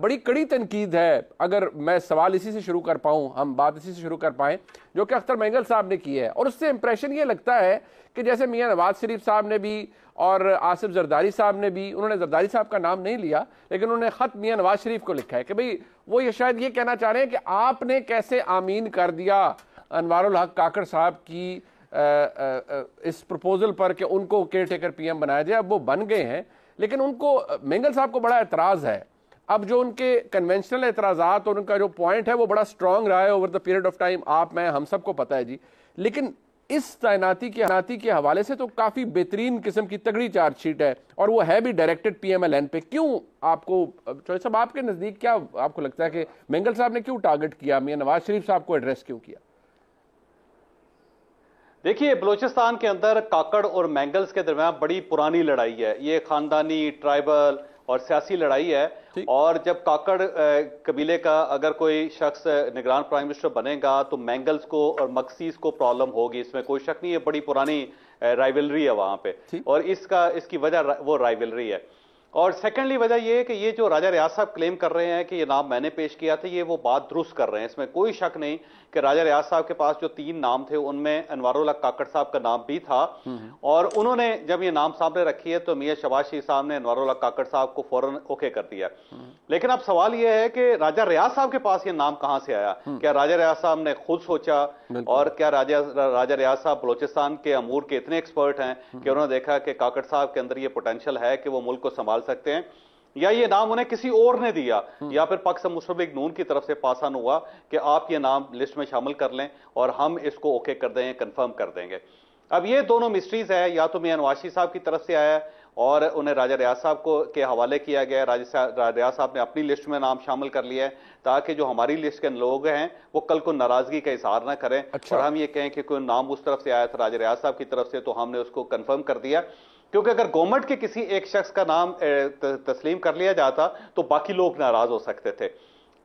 बड़ी कड़ी तनकीद है। अगर मैं सवाल इसी से शुरू कर पाऊं, हम बात इसी से शुरू कर पाएं जो कि अख्तर मेंगल साहब ने की है, और उससे इंप्रेशन ये लगता है कि जैसे मियां नवाज शरीफ साहब ने भी और आसिफ जरदारी साहब ने भी, उन्होंने जरदारी साहब का नाम नहीं लिया लेकिन उन्होंने खत मियां नवाज शरीफ को लिखा है कि भाई वो ये शायद ये कहना चाह रहे हैं कि आपने कैसे आमीन कर दिया अनवारुल हक काकड़ साहब की इस प्रपोजल पर कि उनको केयर टेकर पीएम बनाया जाए। अब वो बन गए हैं, लेकिन उनको मेंगल साहब को बड़ा एतराज है। अब जो उनके कन्वेंशनल एतराज़ात और उनका जो पॉइंट है वो बड़ा स्ट्रांग रहा है over the period of time, आप मैं हम सबको पता है जी। लेकिन इस तैनाती के हवाले से तो काफ़ी बेहतरीन किस्म की तगड़ी चार्जशीट है, और वो है भी डायरेक्टेड पीएमएलएन पे। क्यों आपको चौधरी साहब, आपके नज़दीक क्या आपको लगता है कि मेंगल साहब ने क्यों टारगेट किया, मियां नवाज शरीफ साहब को एड्रेस क्यों किया? देखिए, बलूचिस्तान के अंदर काकड़ और मैंगल्स के दरमियान बड़ी पुरानी लड़ाई है। ये खानदानी, ट्राइबल और सियासी लड़ाई है। और जब काकड़ कबीले का अगर कोई शख्स निगरान प्राइम मिनिस्टर बनेगा तो मैंगल्स को और मक्सीस को प्रॉब्लम होगी, इसमें कोई शक नहीं है। बड़ी पुरानी राइवलरी है वहां पे, और इसकी वजह वो राइवलरी है। और सेकेंडली वजह यह है कि ये जो राजा रियाज साहब क्लेम कर रहे हैं कि ये नाम मैंने पेश किया था, ये वो बात दुरुस्त कर रहे हैं। इसमें कोई शक नहीं कि राजा रियाज साहब के पास जो 3 नाम थे उनमें अनवारुल हक काकड़ साहब का नाम भी था, और उन्होंने जब ये नाम सामने रखी है तो मियां शहबाज शरीफ साहब ने अनवारुल हक काकड़ साहब को फौरन ओके कर दिया। लेकिन अब सवाल यह है कि राजा रियाज साहब के पास ये नाम कहां से आया? क्या राजा रियाज साहब ने खुद सोचा, और क्या राजा रियाज साहब बलोचिस्तान के अमूर के इतने एक्सपर्ट हैं कि उन्होंने देखा कि काकड़ साहब के अंदर ये पोटेंशियल है कि वो मुल्क को संभाल सकते हैं, या ये नाम उन्हें किसी और ने दिया, या फिर पाकिस्तान मुस्लिम लीग नून की तरफ से पास ऑन हुआ कि आप ये नाम लिस्ट में शामिल कर लें और हम इसको ओके कर देंगे, कंफर्म कर देंगे। अब ये दोनों मिस्ट्रीज है। या तो मियां नवाज शरीफ साहब की तरफ से आया और उन्हें राजा रियाज साहब को के हवाले किया गया, राजा रियाज साहब ने अपनी लिस्ट में नाम शामिल कर लिया है ताकि जो हमारी लिस्ट के लोग हैं वो कल को नाराजगी का इजहार ना करें। और हम ये कहें कि कोई नाम उस तरफ से आया था राजा रियाज साहब की तरफ से, तो हमने उसको कंफर्म कर दिया। क्योंकि अगर गवर्नमेंट के किसी एक शख्स का नाम तस्लीम कर लिया जाता तो बाकी लोग नाराज हो सकते थे।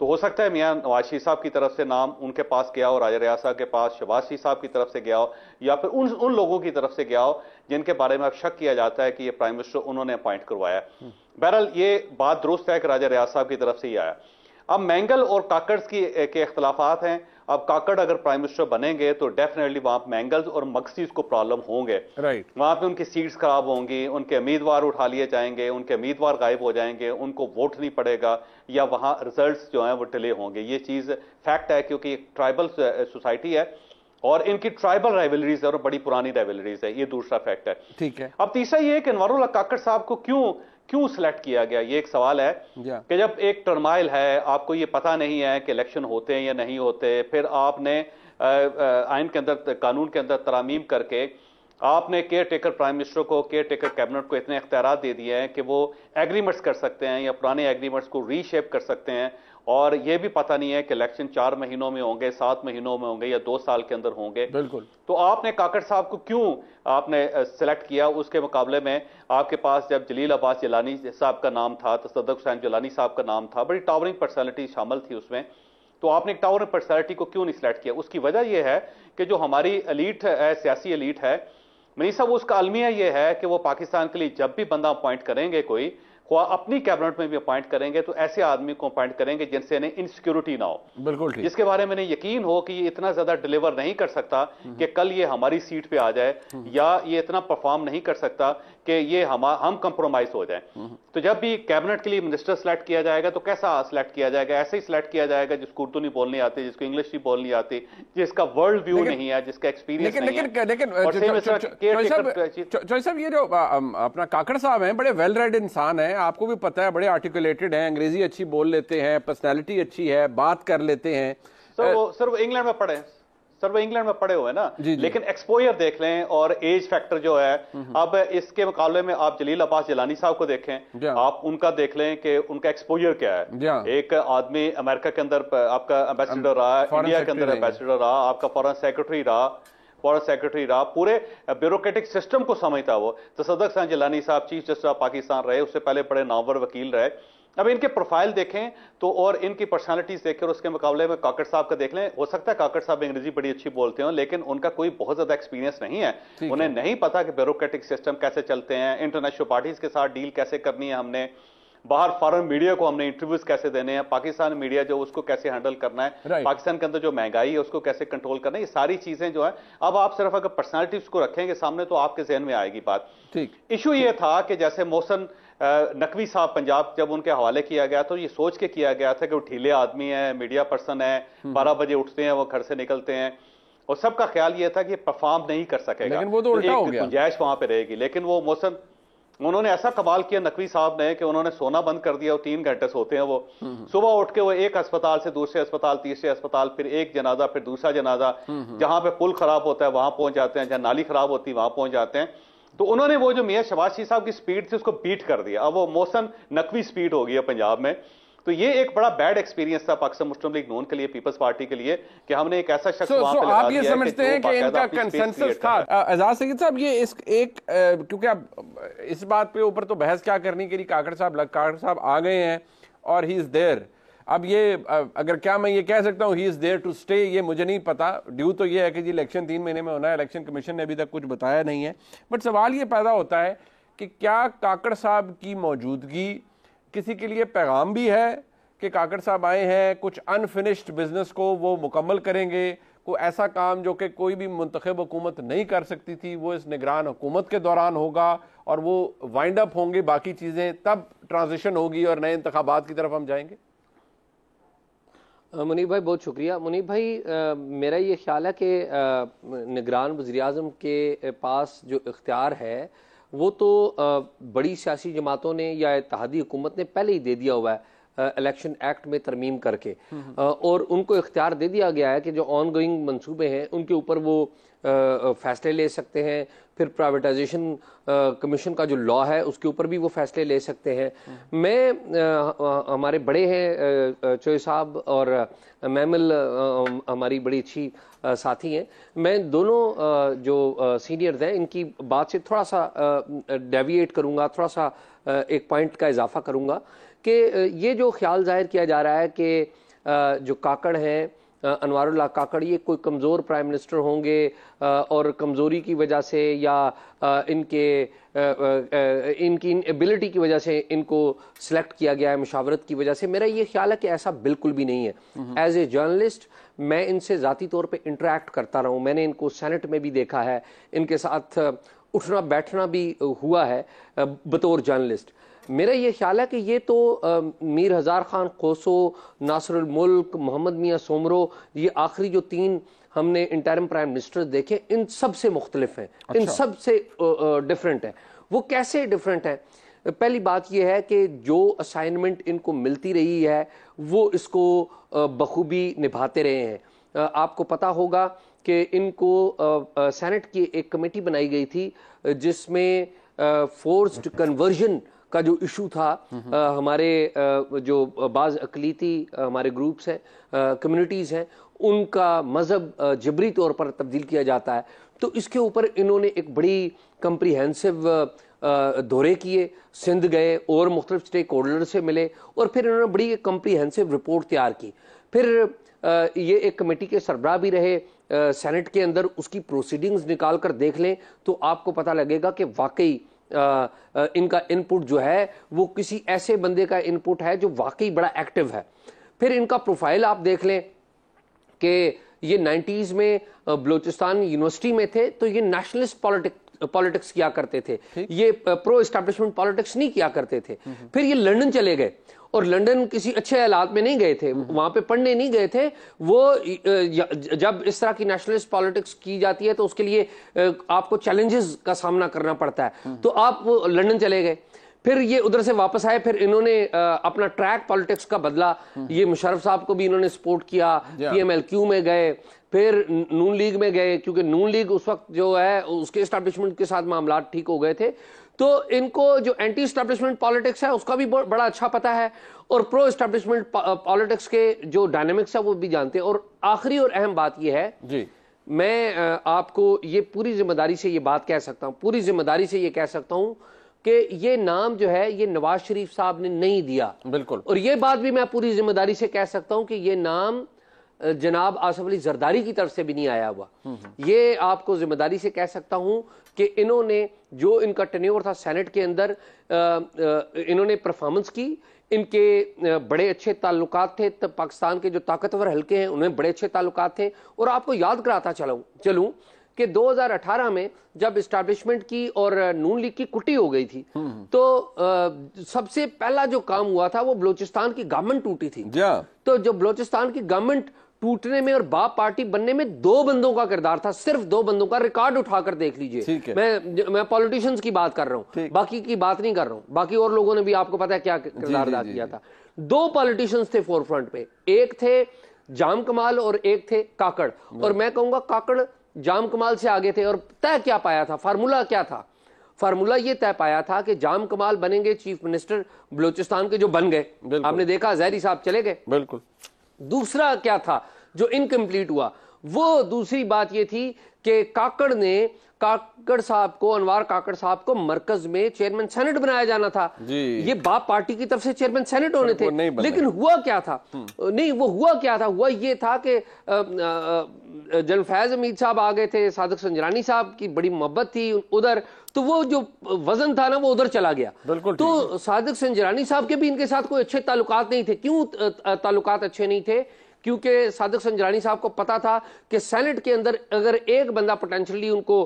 तो हो सकता है मियां नवाज शरीफ साहब की तरफ से नाम उनके पास गया हो, राजा रियाज साहब के पास शहबाज शरीफ साहब की तरफ से गया हो, या फिर उन लोगों की तरफ से गया हो जिनके बारे में अब शक किया जाता है कि ये प्राइम मिनिस्टर उन्होंने अपॉइंट करवाया। बहरहाल ये बात दुरुस्त है कि राजा रियाज साहब की तरफ से ही आया। अब मैंगल और काकड़ के इख्तलाफात हैं। अब काकड़ अगर प्राइम मिनिस्टर बनेंगे तो डेफिनेटली वहां मैंगल्स और मक्सीस को प्रॉब्लम होंगे। वहां पे उनकी सीट्स खराब होंगी, उनके उम्मीदवार उठा लिए जाएंगे, उनके उम्मीदवार गायब हो जाएंगे, उनको वोट नहीं पड़ेगा, या वहां रिजल्ट्स जो हैं वो डिले होंगे। ये चीज फैक्ट है, क्योंकि एक ट्राइबल सोसाइटी है और इनकी ट्राइबल राइवलरीज है और बड़ी पुरानी राइवलरीज है। ये दूसरा फैक्ट है। ठीक है। अब तीसरा ये है कि अनवारुल हक काकड़ साहब को क्यों सिलेक्ट किया गया, ये एक सवाल है कि जब एक टर्माइल है, आपको ये पता नहीं है कि इलेक्शन होते हैं या नहीं होते, फिर आपने आइन के अंदर, कानून के अंदर तरामीम करके आपने केयर टेकर प्राइम मिनिस्टर को, केयर टेकर कैबिनेट को इतने इख्तियारात दे दिए हैं कि वो एग्रीमेंट्स कर सकते हैं या पुराने एग्रीमेंट्स को रीशेप कर सकते हैं, और ये भी पता नहीं है कि इलेक्शन 4 महीनों में होंगे, 7 महीनों में होंगे या 2 साल के अंदर होंगे। बिल्कुल। तो आपने काकड़ साहब को क्यों आपने सिलेक्ट किया? उसके मुकाबले में आपके पास जब जलील अब्बास जिलानी साहब का नाम था, तसद्दुक़ हुसैन जिलानी साहब का नाम था, बड़ी टावरिंग पर्सनैलिटी शामिल थी उसमें, तो आपने एक टावरिंग पर्सनैलिटी को क्यों नहीं सिलेक्ट किया? उसकी वजह यह है कि जो हमारी एलीट है, सियासी एलीट है, मनी साहब, उसका अलमिया यह है कि वो पाकिस्तान के लिए जब भी बंदा अपॉइंट करेंगे कोई, अपनी कैबिनेट में भी अपॉइंट करेंगे तो ऐसे आदमी को अपॉइंट करेंगे जिनसे इन्हें इनसिक्योरिटी ना हो, बिल्कुल ठीक, जिसके बारे में इन्हें यकीन हो कि ये इतना ज्यादा डिलीवर नहीं कर सकता कि कल ये हमारी सीट पे आ जाए, या ये इतना परफॉर्म नहीं कर सकता कि ये हम कंप्रोमाइज हो जाए। तो जब भी कैबिनेट के लिए मिनिस्टर सिलेक्ट किया जाएगा तो कैसा सिलेक्ट किया जाएगा? ऐसे ही सिलेक्ट किया जाएगा जिसको उर्दू नहीं बोलनी आती, जिसको इंग्लिश नहीं बोलनी आती, जिसका वर्ल्ड व्यू नहीं है, जिसका एक्सपीरियंस नहीं है। लेकिन ये जो अपना काकड़ साहब हैं, बड़े वेल रेड इंसान हैं, आपको भी पता है, बड़े आर्टिकुलेटेड हैं, अंग्रेजी अच्छी बोल लेते हैं, पर्सनैलिटी अच्छी है, बात कर लेते हैं। सर वो इंग्लैंड में पढ़े, सर वो इंग्लैंड में पढ़े हुए हैं ना, लेकिन एक्सपोजर देख लें और एज फैक्टर जो है, अब इसके मुकाबले में आप जलील अब्बास जिलानी साहब को देखें, आप उनका देख लें कि उनका एक्सपोजर क्या है। एक आदमी अमेरिका के अंदर आपका एम्बेसडर रहा, इंडिया के अंदर एम्बेसडर रहा, आपका फॉरेन सेक्रेटरी रहा, पूरे ब्यूरोक्रेटिक सिस्टम को समझता वो। तसद्दुक़ हुसैन जिलानी साहब चीफ जस्टिस ऑफ पाकिस्तान रहे, उससे पहले बड़े नामवर वकील रहे। अब इनके प्रोफाइल देखें तो, और इनकी पर्सनालिटीज देखें, और उसके मुकाबले में काकड़ साहब का देख लें। हो सकता है काकड़ साहब अंग्रेजी बड़ी अच्छी बोलते हो, लेकिन उनका कोई बहुत ज्यादा एक्सपीरियंस नहीं है, उन्हें नहीं पता कि ब्यूरोक्रेटिक सिस्टम कैसे चलते हैं, इंटरनेशनल पार्टीज के साथ डील कैसे करनी है हमने, बाहर फॉरेन मीडिया को हमने इंटरव्यूज कैसे देने हैं, पाकिस्तान मीडिया जो उसको कैसे हैंडल करना है, पाकिस्तान के अंदर जो महंगाई है उसको कैसे कंट्रोल करना है, ये सारी चीजें जो है अब आप सिर्फ अगर पर्सनालिटीज को रखेंगे सामने तो आपके जहन में आएगी बात। ठीक, इशू ये था कि जैसे मोहसिन नकवी साहब पंजाब जब उनके हवाले किया गया तो ये सोच के किया गया था कि वो ढीले आदमी है, मीडिया पर्सन है, 12 बजे उठते हैं, वो घर से निकलते हैं और सबका ख्याल ये था कि परफॉर्म नहीं कर सकेगा, लेकिन वो तो उल्टा हो गया, गुंजाइश वहां पे रहेगी। लेकिन वो मोहसिन उन्होंने ऐसा कमाल किया नकवी साहब ने कि उन्होंने सोना बंद कर दिया, वो 3 घंटे सोते हैं, वो सुबह उठ के वो एक अस्पताल से दूसरे अस्पताल, तीसरे अस्पताल, फिर एक जनाजा, फिर दूसरा जनाजा, जहां पे पुल खराब होता है वहां पहुंच जाते हैं, जहां नाली खराब होती है वहां पहुंच जाते हैं। तो उन्होंने वो जो मियां शहबाज शरीफ साहब की स्पीड थी उसको बीट कर दिया, अब वो मोहसिन नकवी स्पीड हो गई है पंजाब में। तो ये एक बड़ा बैड एक्सपीरियंस था पाकिस्तान मुस्लिम लीग नून के लिए, पीपल्स पार्टी के लिए, कि हमने एक ऐसा शख्स वहां पे लगा आप ये दिया समझते हैं कि इनका कंसेंसस था। एजाज सईद साहब, ये इस एक क्योंकि अब इस बात पे ऊपर तो बहस क्या करनी के लिए काकड़ साहब आ गए हैं और ही इज देयर। अब ये अगर क्या मैं ये कह सकता हूँ he is there to stay, ये मुझे नहीं पता। ड्यू तो ये है कि जी इलेक्शन 3 महीने में होना है, इलेक्शन कमीशन ने अभी तक कुछ बताया नहीं है। बट सवाल ये पैदा होता है कि क्या काकड़ साहब की मौजूदगी किसी के लिए पैगाम भी है कि काकड़ साहब आए हैं, कुछ अनफिनिश्ड बिजनेस को वो मुकम्मल करेंगे, कोई ऐसा काम जो कि कोई भी मुंतखब हुकूमत नहीं कर सकती थी वो इस निगरान हुकूमत के दौरान होगा और वो वाइंड अप होंगे बाकी चीज़ें, तब ट्रांजिशन होगी और नए इंतखाबात की तरफ हम जाएंगे। मुनीब भाई बहुत शुक्रिया। मुनीब भाई मेरा ये ख्याल है कि निगरान वज़ीर-ए-आज़म के पास जो इख्तियार है वो तो बड़ी सियासी जमातों ने या इत्तेहादी हुकूमत ने पहले ही दे दिया हुआ है इलेक्शन एक्ट में तरमीम करके, और उनको इख्तियार दे दिया गया है कि जो ऑन गोइंग मंसूबे हैं उनके ऊपर वो फैसले ले सकते हैं। फिर प्राइवेटाइजेशन कमीशन का जो लॉ है उसके ऊपर भी वो फैसले ले सकते हैं। मैं हमारे बड़े हैं चोई साहब और मैमिल हमारी बड़ी अच्छी साथी हैं, मैं दोनों जो सीनियर्स हैं इनकी बात से थोड़ा सा डेविएट करूँगा, थोड़ा सा एक पॉइंट का इजाफा करूँगा कि ये जो ख्याल जाहिर किया जा रहा है कि जो काकड़ हैं अनवारुल्लाह काकड़ ये कोई कमज़ोर प्राइम मिनिस्टर होंगे और कमज़ोरी की वजह से या इनकी इनएबिलिटी की वजह से इनको सिलेक्ट किया गया है मुशावरत की वजह से, मेरा ये ख्याल है कि ऐसा बिल्कुल भी नहीं है। एज ए जर्नलिस्ट मैं इनसे ज़ाती तौर पे इंटरेक्ट करता रहा हूँ, मैंने इनको सेनेट में भी देखा है, इनके साथ उठना बैठना भी हुआ है बतौर जर्नलिस्ट। मेरा ये ख्याल है कि ये तो मीर हज़ार खान खोसो, नासिरुल मुल्क, मोहम्मद मियाँ सोमरो, ये आखिरी जो 3 हमने इंटरिम प्राइम मिनिस्टर देखे इन सब से मुख्तलिफ हैं। अच्छा। इन सब से डिफरेंट है। वो कैसे डिफरेंट है? पहली बात यह है कि जो असाइनमेंट इनको मिलती रही है वो इसको बखूबी निभाते रहे हैं। आपको पता होगा कि इनको सेनेट की एक कमेटी बनाई गई थी जिसमें फोर्स्ड कन्वर्जन का जो इशू था, हमारे जो बाज़ अक़लीती हमारे ग्रुप्स हैं, कम्युनिटीज़ हैं, उनका मज़हब जबरी तौर पर तब्दील किया जाता है, तो इसके ऊपर इन्होंने एक बड़ी कम्प्रीहेंसिव दौरे किए, सिंध गए और मुख्तलिफ स्टेक होल्डर से मिले और फिर इन्होंने बड़ी कम्प्रीहेंसिव रिपोर्ट तैयार की। फिर ये एक कमेटी के सरबराह भी रहे सेनेट के अंदर, उसकी प्रोसीडिंग्स निकाल कर देख लें तो आपको पता लगेगा कि वाकई इनका इनपुट जो है वो किसी ऐसे बंदे का इनपुट है जो वाकई बड़ा एक्टिव है। फिर इनका प्रोफाइल आप देख लें कि ये 90s में बलूचिस्तान यूनिवर्सिटी में थे तो ये नेशनलिस्ट पॉलिटिक्स किया करते थे, ये प्रो एस्टैब्लिशमेंट पॉलिटिक्स नहीं किया करते थे। फिर ये लंदन चले गए और लंदन किसी अच्छे हालात में नहीं गए थे, वहां पे पढ़ने नहीं गए थे वो। जब इस तरह की नेशनलिस्ट पॉलिटिक्स की जाती है तो उसके लिए आपको चैलेंजेस का सामना करना पड़ता है, तो आप लंदन चले गए। फिर ये उधर से वापस आए, फिर इन्होंने अपना ट्रैक पॉलिटिक्स का बदला, ये मुशर्रफ साहब को भी इन्होंने सपोर्ट किया, PMLQ में गए, फिर नून लीग में गए क्योंकि नून लीग उस वक्त जो है उसके एस्टैब्लिशमेंट के साथ मामला ठीक हो गए थे, तो इनको जो एंटी एस्टैब्लिशमेंट पॉलिटिक्स है उसका भी बड़ा अच्छा पता है और प्रो एस्टैब्लिशमेंट पॉलिटिक्स के जो डायनेमिक्स है वो भी जानते हैं। और आखिरी और अहम बात यह है जी, मैं आपको ये पूरी जिम्मेदारी से ये बात कह सकता हूं, पूरी जिम्मेदारी से ये कह सकता हूं कि ये नाम जो है ये नवाज शरीफ साहब ने नहीं दिया, बिल्कुल। और ये बात भी मैं पूरी जिम्मेदारी से कह सकता हूं कि ये नाम जनाब आसिफ अली जरदारी की तरफ से भी नहीं आया हुआ। ये आपको जिम्मेदारी से कह सकता हूं कि इन्होंने जो इनका टेन्योर था सेनेट के अंदर, इन्होंने परफॉर्मेंस की, इनके बड़े अच्छे ताल्लुकात थे, तब पाकिस्तान के जो ताकतवर हल्के हैं उनमें बड़े अच्छे ताल्लुकात थे। और आपको याद कराता चलूं कि 2018 में जब इस्टेब्लिशमेंट की और नून लीग की कुटी हो गई थी, तो सबसे पहला जो काम हुआ था वो बलूचिस्तान की गवर्नमेंट टूटी थी। तो जो बलूचिस्तान की गवर्नमेंट टूटने में और बाप पार्टी बनने में 2 बंदों का किरदार था, सिर्फ 2 बंदों का। रिकॉर्ड उठाकर देख लीजिए। मैं पॉलिटिशियंस की बात कर रहा हूं, बाकी की बात नहीं कर रहा हूं। बाकी और लोगों ने भी आपको पता है क्या किरदार अदा किया था। 2 पॉलिटिशियंस थे फोरफ्रंट पे, एक थे जाम कमाल और एक थे काकड़। और मैं कहूंगा काकड़ जाम कमाल से आगे थे। और तय क्या पाया था, फार्मूला क्या था? फार्मूला ये तय पाया था कि जाम कमाल बनेंगे चीफ मिनिस्टर बलूचिस्तान के, जो बन गए। आपने देखा ज़हरी साहब चले गए। बिल्कुल। दूसरा क्या था जो इनकम्प्लीट हुआ, वो दूसरी बात ये थी कि काकड़ साहब को, अनवार काकड़ साहब को मरकज में चेयरमैन सेनेट बनाया जाना था। ये बाप पार्टी की तरफ से चेयरमैन सेनेट होने थे, लेकिन हुआ क्या था? नहीं, वो हुआ क्या था? हुआ ये था कि जनरल फैज हमीद साहब आ गए थे, सादिक संजरानी साहब की बड़ी मोहब्बत थी उधर, तो वो जो वजन था ना वो उधर चला गया। तो सादिक संजरानी साहब के भी इनके साथ कोई अच्छे ताल्लुकात नहीं थे। क्यों ताल्लुकात अच्छे नहीं थे? क्योंकि सादिक संजरानी साहब को पता था कि सेनेट के अंदर अगर एक बंदा पोटेंशियली उनको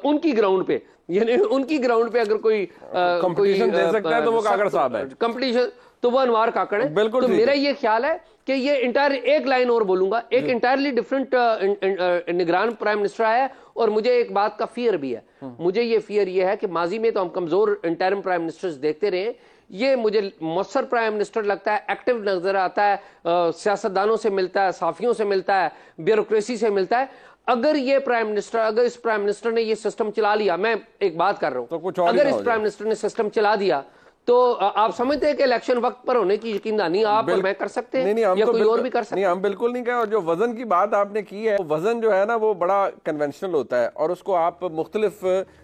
उनकी ग्राउंड पे, यानी उनकी ग्राउंड पे अगर कोई कंपटीशन दे सकता है तो वो काकड़ साहब है। कंपटीशन तो वो अनवार काकड़ है। बिल्कुल। तो मेरा ये ख्याल है कि ये इंटायर, एक लाइन और बोलूंगा, एक इंटायरली डिफरेंट निगरान प्राइम मिनिस्टर आया। और मुझे एक बात का फियर भी है, मुझे ये फियर ये है कि माजी में तो हम कमजोर इंटरिम प्राइम मिनिस्टर्स देखते रहे, ये मुझे मौसर प्राइम मिनिस्टर लगता है, एक्टिव नजर आता है, सियासतदानों से मिलता है, साफियों से मिलता है, ब्यूरोक्रेसी से मिलता है। अगर ये प्राइम मिनिस्टर, अगर इस प्राइम मिनिस्टर ने ये सिस्टम चला लिया, मैं एक बात कर रहा हूं, तो अगर इस प्राइम मिनिस्टर ने सिस्टम चला दिया तो आप समझते हैं कि इलेक्शन वक्त पर होने की यकीनदानी आप और मैं कर सकते हैं, या कोई और भी कर सकते हैं? नहीं, हम बिल्कुल नहीं कहें। और जो वजन की बात आपने की है, वजन जो है ना वो बड़ा कन्वेंशनल होता है और उसको आप मुख्तलिफ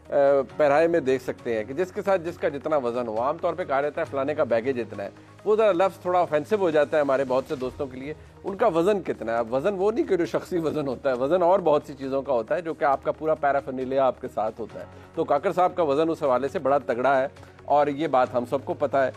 पैराए में देख सकते हैं कि जिसके साथ जिसका जितना वजन हो। आमतौर पर कहा जाता है फलाने का बैगेज इतना है, वो जरा लफ्ज़ थोड़ा ऑफेंसिव हो जाता है हमारे बहुत से दोस्तों के लिए। उनका वजन कितना है? वजन वो नहीं कि जो शख्सी वजन होता है, वजन और बहुत सी चीज़ों का होता है जो कि आपका पूरा पैराफर्नीलिया आपके साथ होता है। तो काकड़ साहब का वजन उस हवाले से बड़ा तगड़ा है और ये बात हम सबको पता है।